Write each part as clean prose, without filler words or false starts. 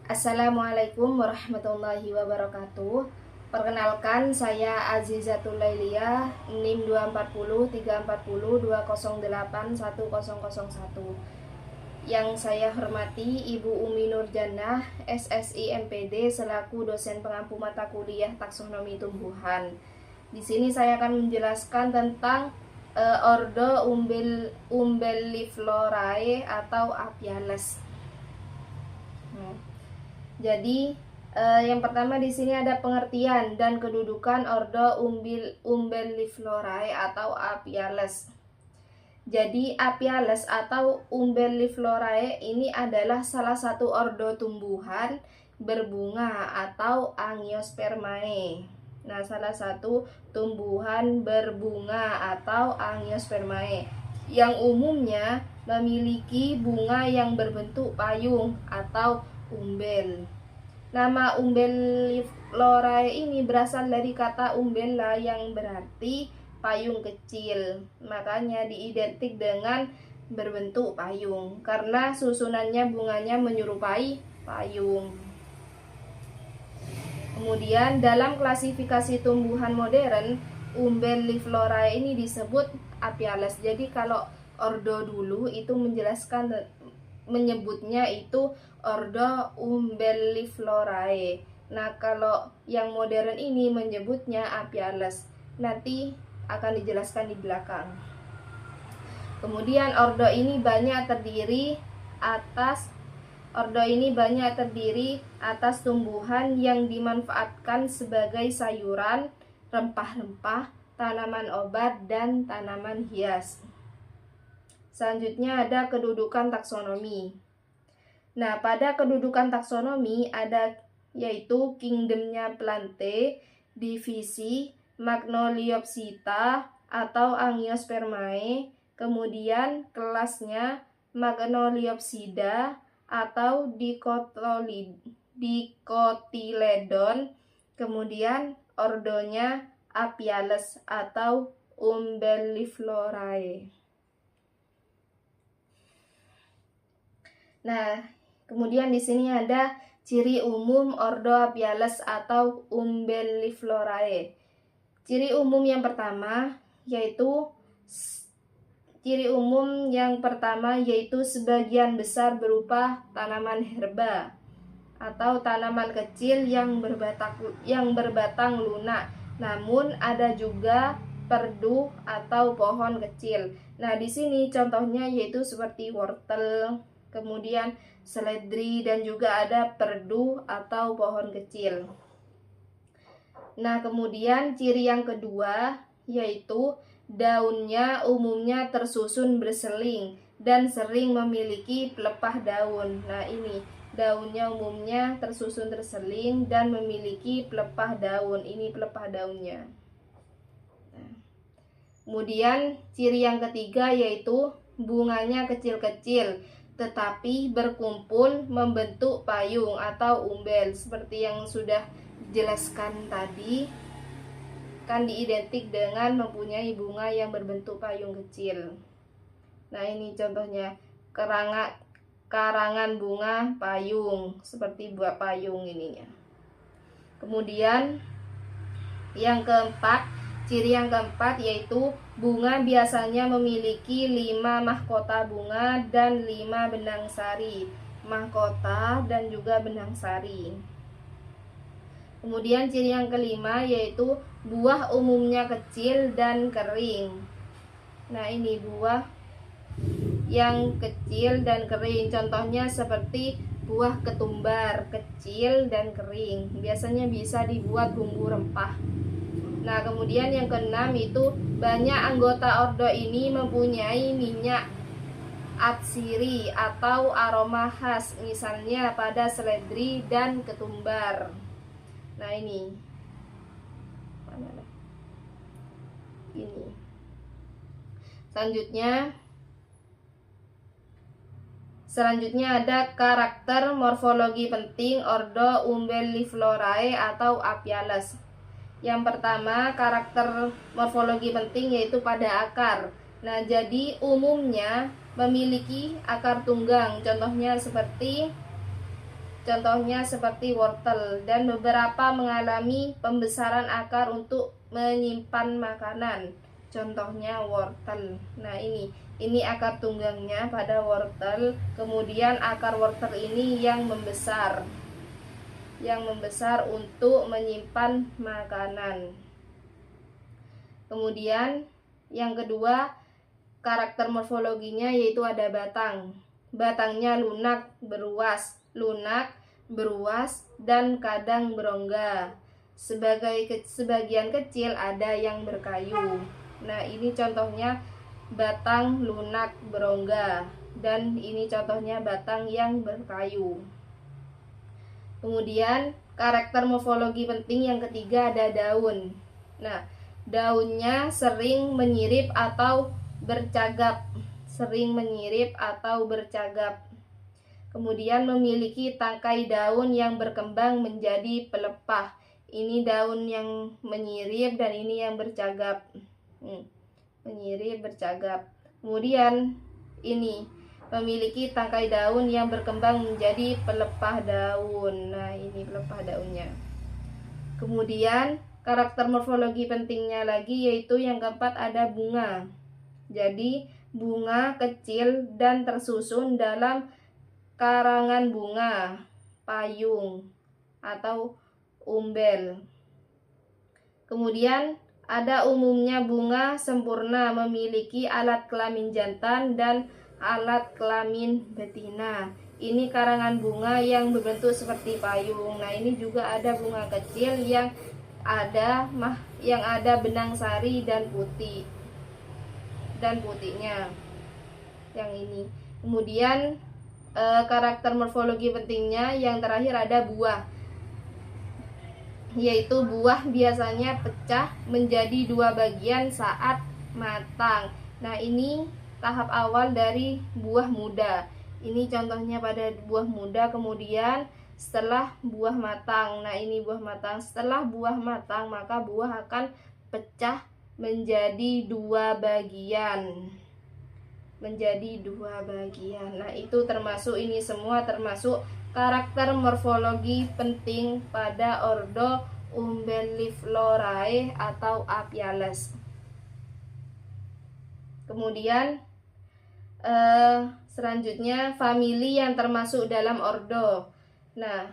Assalamualaikum warahmatullahi wabarakatuh. Perkenalkan, saya Azizatul Lailiyah, NIM 240 340 208 1001. Yang saya hormati Ibu Umi Nurjannah, SSI MPD selaku dosen pengampu mata kuliah taksonomi tumbuhan. Di sini saya akan menjelaskan tentang ordo Umbelliflorae atau Apiales. Jadi yang pertama di sini ada pengertian dan kedudukan ordo Umbelliflorae atau Apiales. Jadi Apiales atau Umbelliflorae ini adalah salah satu ordo tumbuhan berbunga atau Angiospermae. Nah, salah satu tumbuhan berbunga atau Angiospermae yang umumnya memiliki bunga yang berbentuk payung atau umbel. Nama Umbelliflorae ini berasal dari kata umbella yang berarti payung kecil. Makanya diidentik dengan berbentuk payung karena susunannya bunganya menyerupai payung. Kemudian dalam klasifikasi tumbuhan modern, Umbelliflorae ini disebut Apiales. Jadi kalau ordo dulu itu menyebutnya itu ordo Umbelliflorae. Nah, kalau yang modern ini menyebutnya Apiales. Nanti akan dijelaskan di belakang. Kemudian ordo ini banyak terdiri atas tumbuhan yang dimanfaatkan sebagai sayuran, rempah-rempah, tanaman obat, dan tanaman hias. Selanjutnya ada kedudukan taksonomi. Nah, pada kedudukan taksonomi ada yaitu kingdomnya Plantae, divisi Magnoliopsida atau Angiospermae, kemudian kelasnya Magnoliopsida atau Dicotyledon, kemudian ordonya Apiales atau Umbelliflorae. Nah, kemudian di sini ada ciri umum ordo Apiales atau Umbelliflorae. Ciri umum yang pertama yaitu sebagian besar berupa tanaman herba atau tanaman kecil yang berbatang lunak. Namun ada juga perdu atau pohon kecil. Nah, di sini contohnya yaitu seperti wortel, kemudian seledri, dan juga ada perdu atau pohon kecil. Nah, kemudian ciri yang kedua yaitu daunnya umumnya tersusun berseling dan sering memiliki pelepah daun. Nah, ini daunnya umumnya tersusun terseling dan memiliki pelepah daun. Ini pelepah daunnya. Nah, kemudian ciri yang ketiga yaitu bunganya kecil-kecil tetapi berkumpul membentuk payung atau umbel. Seperti yang sudah dijelaskan tadi, kan diidentik dengan mempunyai bunga yang berbentuk payung kecil. Nah, ini contohnya karangan bunga payung, seperti buah payung ininya. Kemudian ciri yang keempat yaitu bunga biasanya memiliki 5 mahkota bunga dan 5 benang sari. Mahkota dan juga benang sari. Kemudian ciri yang kelima yaitu buah umumnya kecil dan kering. Nah, ini buah yang kecil dan kering. Contohnya seperti buah ketumbar kecil dan kering. Biasanya bisa dibuat bumbu rempah. Nah, kemudian yang keenam itu banyak anggota ordo ini mempunyai minyak atsiri atau aroma khas, misalnya pada seledri dan ketumbar. Nah, ini selanjutnya ada karakter morfologi penting ordo Umbelliflorae atau Apiales. Yang pertama, karakter morfologi penting yaitu pada akar. Nah, jadi umumnya memiliki akar tunggang. Contohnya seperti contohnya seperti wortel, dan beberapa mengalami pembesaran akar untuk menyimpan makanan, contohnya wortel. Nah, ini akar tunggangnya pada wortel, kemudian akar wortel ini yang membesar untuk menyimpan makanan. Kemudian yang kedua, karakter morfologinya yaitu ada batang. Batangnya lunak, beruas, dan kadang berongga. Sebagian kecil ada yang berkayu. Nah, ini contohnya batang lunak berongga, dan ini contohnya batang yang berkayu. Kemudian karakter morfologi penting yang ketiga ada daun. Nah, daunnya sering menyirip atau bercagap. Kemudian memiliki tangkai daun yang berkembang menjadi pelepah. Ini daun yang menyirip dan ini yang bercagap. Kemudian ini memiliki tangkai daun yang berkembang menjadi pelepah daun. Nah, ini pelepah daunnya. Kemudian karakter morfologi pentingnya lagi yaitu yang keempat ada bunga. Jadi bunga kecil dan tersusun dalam karangan bunga, payung, atau umbel. Kemudian ada umumnya bunga sempurna memiliki alat kelamin jantan dan alat kelamin betina. Ini karangan bunga yang berbentuk seperti payung. Nah, ini juga ada bunga kecil yang ada benang sari dan putihnya. Yang ini. Kemudian karakter morfologi pentingnya yang terakhir ada buah. Yaitu buah biasanya pecah menjadi 2 bagian saat matang. Nah, ini tahap awal dari buah muda. Ini contohnya pada buah muda. Kemudian setelah buah matang. Nah, ini buah matang. Setelah buah matang, maka buah akan pecah menjadi 2 bagian. Nah, itu ini semua termasuk karakter morfologi penting pada ordo Umbelliflorae atau Apiales. Kemudian selanjutnya famili yang termasuk dalam ordo. Nah,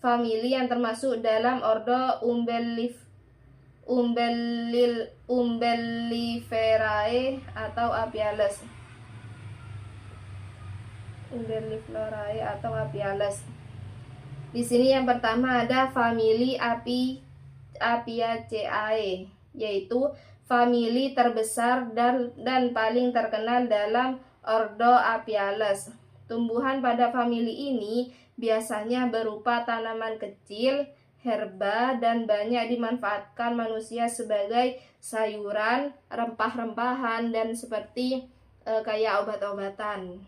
famili yang termasuk dalam ordo Umbelliferae atau Apiales. Di sini yang pertama ada famili Apiaceae, yaitu famili terbesar dan paling terkenal dalam ordo Apiales. Tumbuhan pada famili ini biasanya berupa tanaman kecil, herba, dan banyak dimanfaatkan manusia sebagai sayuran, rempah-rempahan, dan seperti kayak obat-obatan.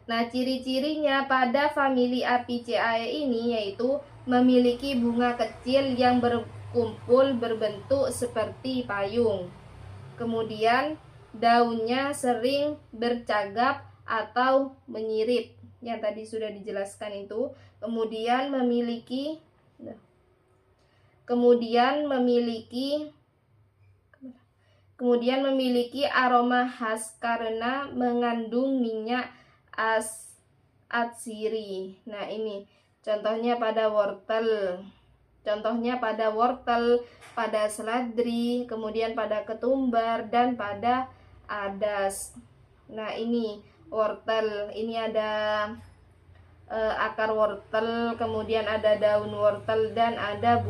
Nah, ciri-cirinya pada famili Apiaceae ini yaitu memiliki bunga kecil yang berkumpul berbentuk seperti payung. Kemudian daunnya sering bercagap atau menyirip, yang tadi sudah dijelaskan itu. Kemudian memiliki aroma khas karena mengandung minyak atsiri. Nah, ini contohnya pada wortel, pada seledri, kemudian pada ketumbar, dan pada adas. Nah, ini wortel, ini ada akar wortel, kemudian ada daun wortel, dan ada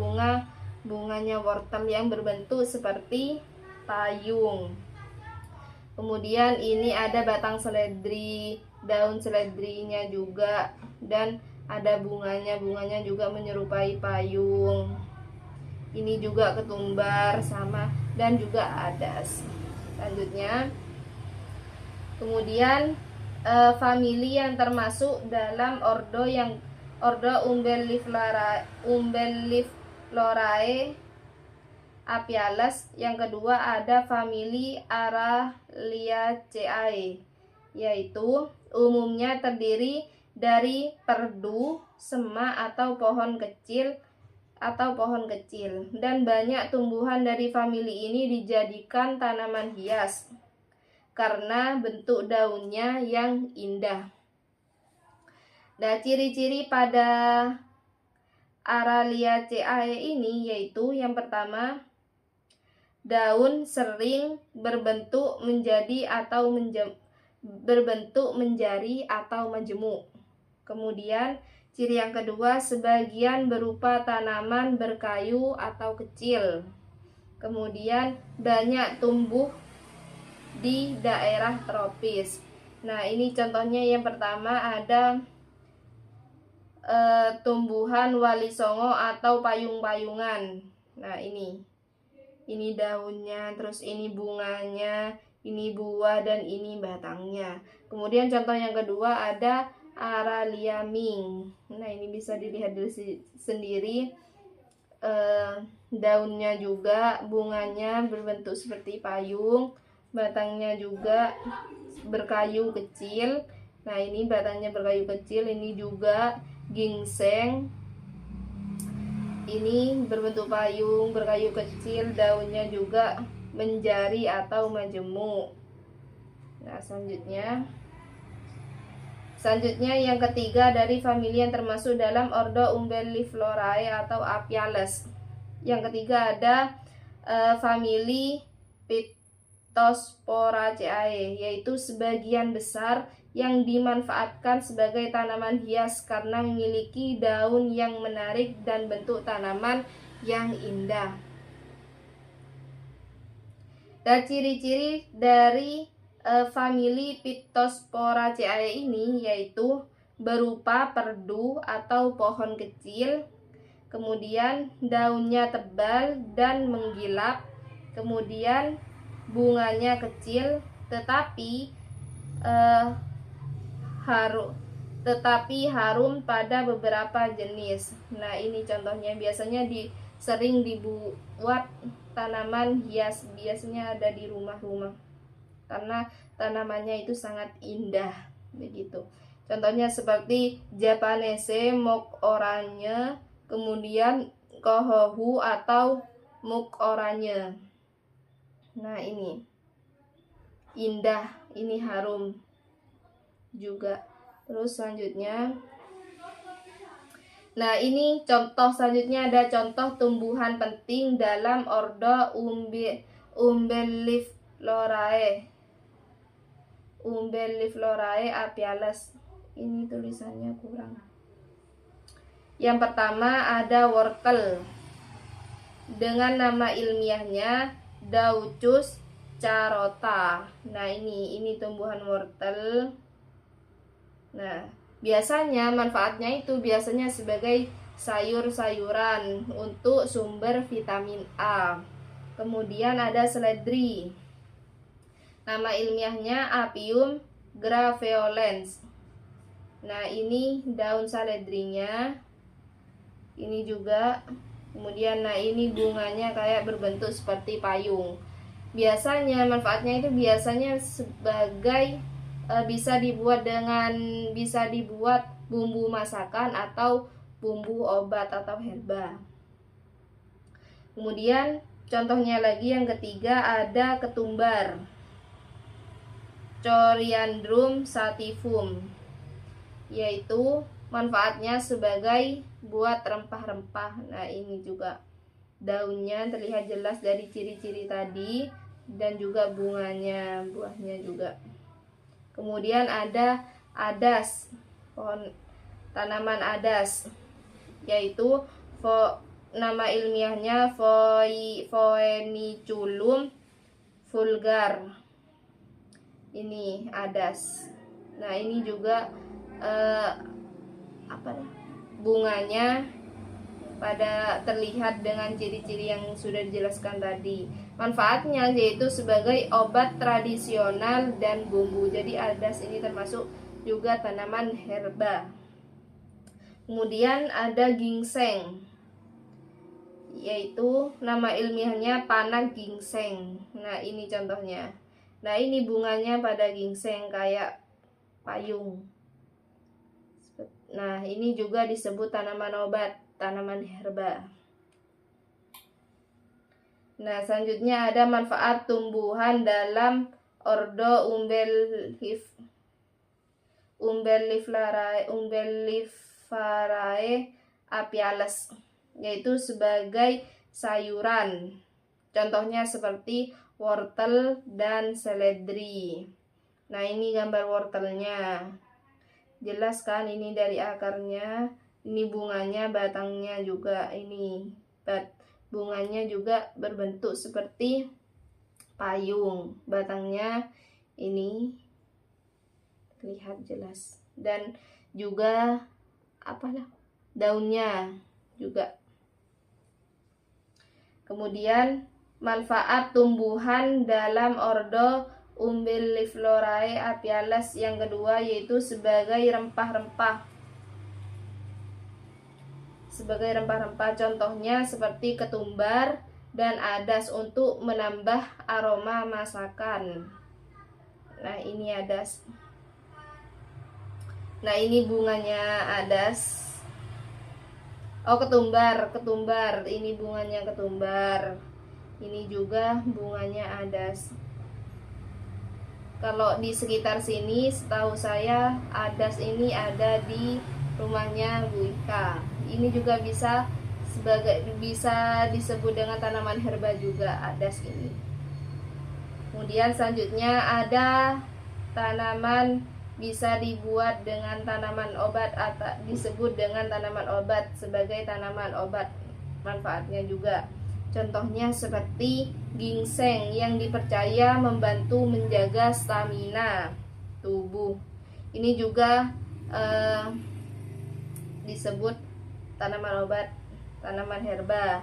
bunganya wortel yang berbentuk seperti payung. Kemudian ini ada batang seledri, daun seledrinya juga, dan ada bunganya juga menyerupai payung. Ini juga ketumbar sama, dan juga adas. Selanjutnya, kemudian famili yang termasuk dalam ordo Umbelliflorae Apiales yang kedua ada famili Araliaceae, yaitu umumnya terdiri dari perdu, semak atau pohon kecil dan banyak tumbuhan dari famili ini dijadikan tanaman hias karena bentuk daunnya yang indah. Nah, ciri-ciri pada Araliaceae ini yaitu yang pertama, daun sering berbentuk menjadi atau menjari atau majemuk. Kemudian ciri yang kedua, sebagian berupa tanaman berkayu atau kecil. Kemudian banyak tumbuh di daerah tropis. Nah, ini contohnya yang pertama ada tumbuhan wali songo atau payung-payungan. Nah, ini daunnya, terus ini bunganya, ini buah, dan ini batangnya. Kemudian contoh yang kedua ada Aralia Ming. Nah, ini bisa dilihat sendiri, daunnya juga, bunganya berbentuk seperti payung, batangnya juga berkayu kecil. Nah, ini batangnya berkayu kecil, ini juga gingseng. Ini berbentuk payung, berkayu kecil, daunnya juga menjari atau majemuk. Nah, selanjutnya yang ketiga dari famili yang termasuk dalam ordo Umbelliflorae atau Apiales. Yang ketiga ada famili Phytosporaceae, yaitu sebagian besar yang dimanfaatkan sebagai tanaman hias karena memiliki daun yang menarik dan bentuk tanaman yang indah. Dan ciri-ciri dari famili Phytosporaceae ini yaitu berupa perdu atau pohon kecil, kemudian daunnya tebal dan menggilap, kemudian bunganya kecil tetapi harum pada beberapa jenis. Nah, ini contohnya, biasanya sering dibuat tanaman hias, biasanya ada di rumah-rumah karena tanamannya itu sangat indah begitu. Contohnya seperti Japanese Mock Oranye, kemudian Kohohu atau Muk Oranye. Nah, ini indah, ini harum juga. Terus selanjutnya, nah ini contoh selanjutnya, ada contoh tumbuhan penting dalam ordo Umbelliflorae Apiales. Ini tulisannya kurang. Yang pertama ada wortel dengan nama ilmiahnya Daucus carota. Nah, ini tumbuhan wortel. Nah, biasanya manfaatnya itu biasanya sebagai sayur-sayuran untuk sumber vitamin A. Kemudian ada seledri. Nama ilmiahnya Apium graveolens. Nah, ini daun seledrinya. Ini juga. Kemudian nah, ini bunganya kayak berbentuk seperti payung. Biasanya manfaatnya itu biasanya sebagai bisa dibuat bumbu masakan atau bumbu obat atau herba. Kemudian contohnya lagi yang ketiga ada ketumbar, Coriandrum sativum, yaitu manfaatnya sebagai buat rempah-rempah. Nah, ini juga daunnya terlihat jelas dari ciri-ciri tadi, dan juga bunganya, buahnya juga. Kemudian ada adas, pohon tanaman adas, yaitu nama ilmiahnya Phoeniculum vulgar. Ini adas. Nah, ini juga bunganya pada terlihat dengan ciri-ciri yang sudah dijelaskan tadi. Manfaatnya yaitu sebagai obat tradisional dan bumbu. Jadi adas ini termasuk juga tanaman herba. Kemudian ada gingseng, yaitu nama ilmiahnya Panna gingseng. Nah, ini contohnya. Nah, ini bunganya pada gingseng kayak payung Nah, ini juga disebut tanaman obat, tanaman herba. Nah, selanjutnya ada manfaat tumbuhan dalam ordo Umbelliferae apiales, yaitu sebagai sayuran. Contohnya seperti wortel dan seledri. Nah, ini gambar wortelnya. Jelas kan, ini dari akarnya, ini bunganya, batangnya juga, ini bunganya juga berbentuk seperti payung. Batangnya ini lihat jelas, dan juga daunnya juga. Kemudian manfaat tumbuhan dalam ordo Umbelliflorae apiales yang kedua, yaitu sebagai rempah-rempah. Contohnya seperti ketumbar dan adas untuk menambah aroma masakan. Nah, ini adas. Nah, ini bunganya adas. Oh, ketumbar. Ini bunganya ketumbar. Ini juga bunganya adas. Kalau di sekitar sini, setahu saya adas ini ada di rumahnya Bu Ika. Ini juga bisa disebut dengan tanaman herba juga, adas ini. Kemudian selanjutnya ada tanaman bisa dibuat dengan tanaman obat atau disebut dengan tanaman obat, sebagai tanaman obat manfaatnya juga. Contohnya seperti ginseng yang dipercaya membantu menjaga stamina tubuh. Ini juga disebut tanaman obat, tanaman herba.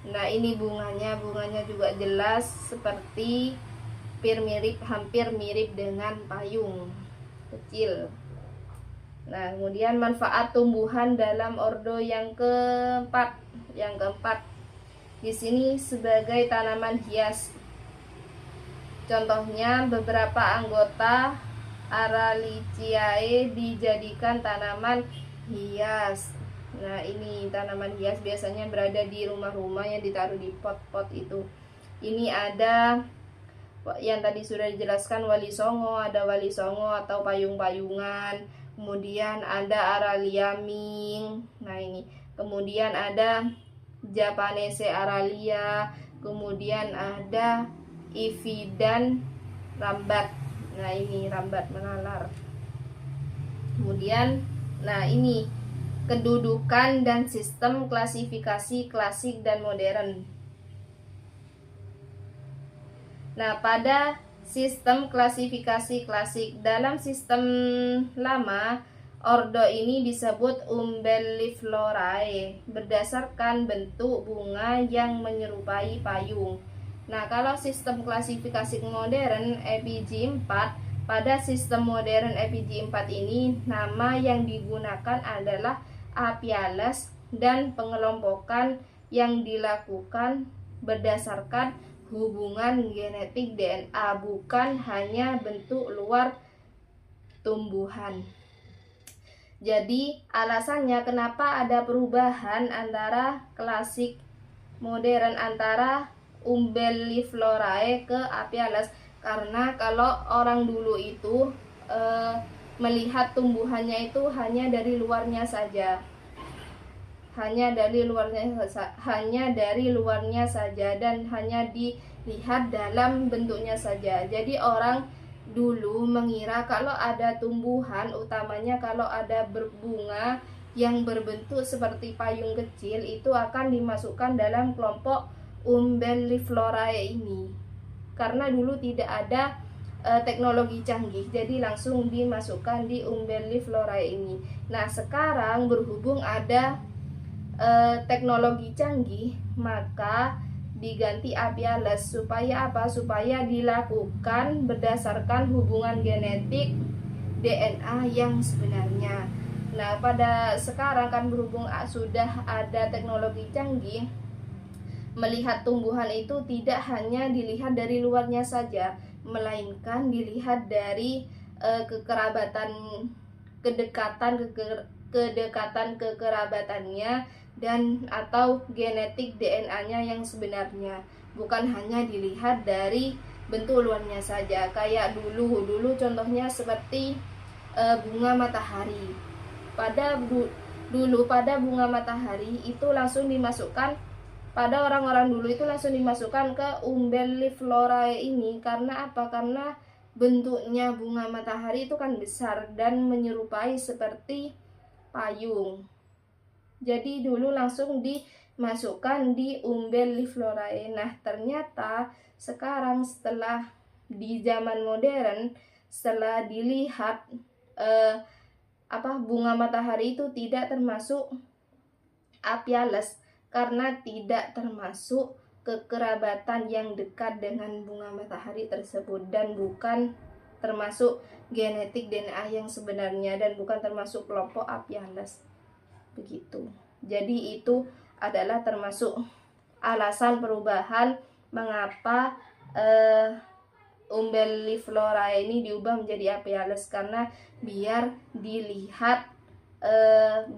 Nah, ini bunganya juga jelas seperti hampir mirip dengan payung kecil. Nah, kemudian manfaat tumbuhan dalam ordo yang keempat. Di sini sebagai tanaman hias. Contohnya beberapa anggota Araliaceae dijadikan tanaman hias. Nah, ini tanaman hias biasanya berada di rumah-rumah yang ditaruh di pot-pot itu. Ini ada yang tadi sudah dijelaskan wali songo atau payung-payungan. Kemudian ada Araliaming. Nah, ini. Kemudian ada Japanese Aralia, kemudian ada Ivy dan rambat. Nah, ini rambat menalar. Kemudian, nah ini kedudukan dan sistem klasifikasi klasik dan modern. Nah, pada sistem klasifikasi klasik, dalam sistem lama ordo ini disebut Umbelliflorae berdasarkan bentuk bunga yang menyerupai payung. Nah, kalau sistem klasifikasi modern EPG 4, pada sistem modern EPG 4 ini nama yang digunakan adalah apiales dan pengelompokan yang dilakukan berdasarkan hubungan genetik DNA, bukan hanya bentuk luar tumbuhan. Jadi alasannya kenapa ada perubahan antara klasik modern, antara Umbelliflorae ke apiales, karena kalau orang dulu itu melihat tumbuhannya itu hanya dari luarnya saja. Hanya dari luarnya saja dan hanya dilihat dalam bentuknya saja. Jadi orang dulu mengira kalau ada tumbuhan, utamanya kalau ada berbunga yang berbentuk seperti payung kecil, itu akan dimasukkan dalam kelompok Umbelliflorae ini. Karena dulu tidak ada teknologi canggih, jadi langsung dimasukkan di Umbelliflorae ini. Nah, sekarang berhubung ada teknologi canggih, maka diganti apiales. Supaya apa? Supaya dilakukan berdasarkan hubungan genetik DNA yang sebenarnya. Nah, pada sekarang kan berhubung sudah ada teknologi canggih, melihat tumbuhan itu tidak hanya dilihat dari luarnya saja, melainkan dilihat dari kedekatan kedekatan kekerabatannya dan atau genetik DNA-nya yang sebenarnya, bukan hanya dilihat dari bentuk luarnya saja. Kayak dulu contohnya seperti bunga matahari. Dulu pada bunga matahari itu langsung dimasukkan, pada orang-orang dulu itu langsung dimasukkan ke Umbelliflorae ini. Karena apa? Karena bentuknya bunga matahari itu kan besar dan menyerupai seperti payung. Jadi dulu langsung dimasukkan di Umbelliflorae. Nah, ternyata sekarang setelah di zaman modern, setelah dilihat bunga matahari itu tidak termasuk Apiales karena tidak termasuk kekerabatan yang dekat dengan bunga matahari tersebut, dan bukan termasuk genetik DNA yang sebenarnya, dan bukan termasuk kelompok Apiales. Begitu. Jadi itu adalah termasuk alasan perubahan mengapa Umbelliflorae ini diubah menjadi Apiales, karena biar dilihat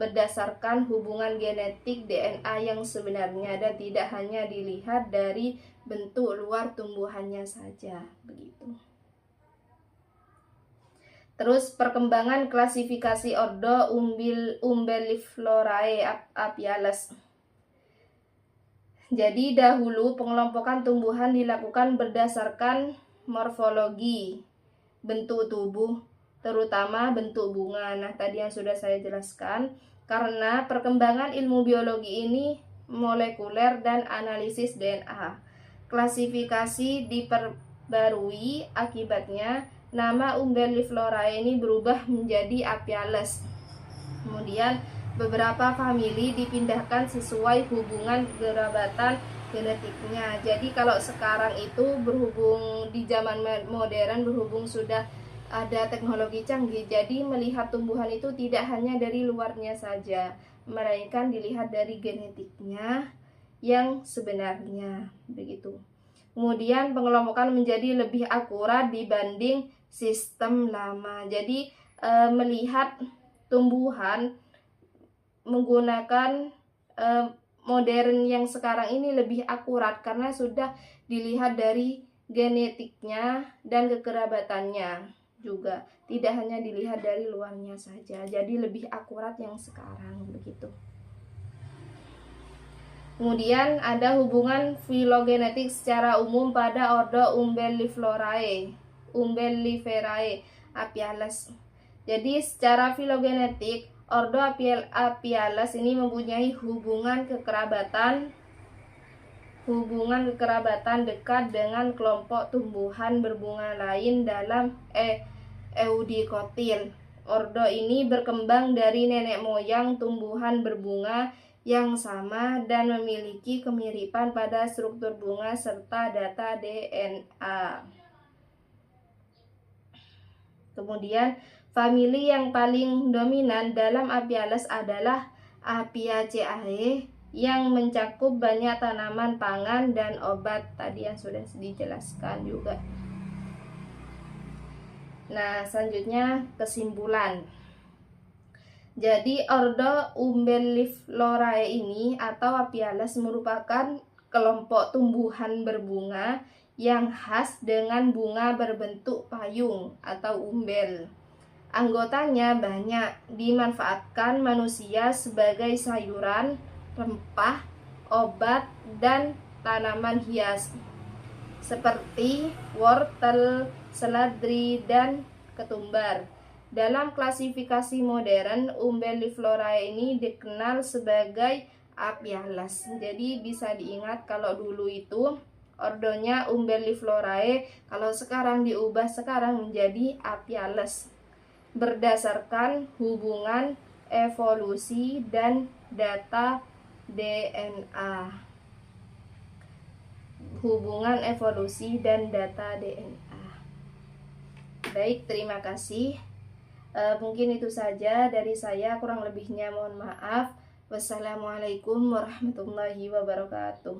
berdasarkan hubungan genetik DNA yang sebenarnya, dan tidak hanya dilihat dari bentuk luar tumbuhannya saja. Begitu. Terus perkembangan klasifikasi ordo Umbelliflorae Apiales. Jadi dahulu pengelompokan tumbuhan dilakukan berdasarkan morfologi, bentuk tubuh, terutama bentuk bunga. Nah, tadi yang sudah saya jelaskan, karena perkembangan ilmu biologi ini molekuler dan analisis DNA. Klasifikasi diperbarui, akibatnya nama Umbelliflorae ini berubah menjadi Apiales. Kemudian beberapa famili dipindahkan sesuai hubungan kerabatan genetiknya. Jadi kalau sekarang itu berhubung di zaman modern, berhubung sudah ada teknologi canggih, jadi melihat tumbuhan itu tidak hanya dari luarnya saja, melainkan dilihat dari genetiknya yang sebenarnya. Begitu. Kemudian pengelompokan menjadi lebih akurat dibanding sistem lama. Jadi melihat tumbuhan menggunakan modern yang sekarang ini lebih akurat, karena sudah dilihat dari genetiknya dan kekerabatannya juga, tidak hanya dilihat dari luarnya saja. Jadi lebih akurat yang sekarang. Begitu. Kemudian ada hubungan filogenetik secara umum pada ordo Umbelliferae Apiales. Jadi secara filogenetik ordo Apiales ini mempunyai hubungan kekerabatan dekat dengan kelompok tumbuhan berbunga lain dalam Eudikotil. Ordo ini berkembang dari nenek moyang tumbuhan berbunga yang sama dan memiliki kemiripan pada struktur bunga serta data DNA. Kemudian famili yang paling dominan dalam Apiales adalah Apiaceae yang mencakup banyak tanaman pangan dan obat, tadi yang sudah dijelaskan juga. Nah, selanjutnya kesimpulan. Jadi ordo Umbelliflorae ini atau Apiales merupakan kelompok tumbuhan berbunga yang khas dengan bunga berbentuk payung atau umbel. Anggotanya banyak, dimanfaatkan manusia sebagai sayuran, rempah, obat, dan tanaman hias seperti wortel, seledri, dan ketumbar. Dalam klasifikasi modern, Umbelliflorae ini dikenal sebagai Apiales. Jadi bisa diingat kalau dulu itu ordonya Umbelliflorae, kalau sekarang diubah menjadi Apiales berdasarkan hubungan evolusi dan data DNA. Hubungan evolusi dan data DNA. Baik, terima kasih. Mungkin itu saja dari saya, kurang lebihnya mohon maaf. Wassalamualaikum warahmatullahi wabarakatuh.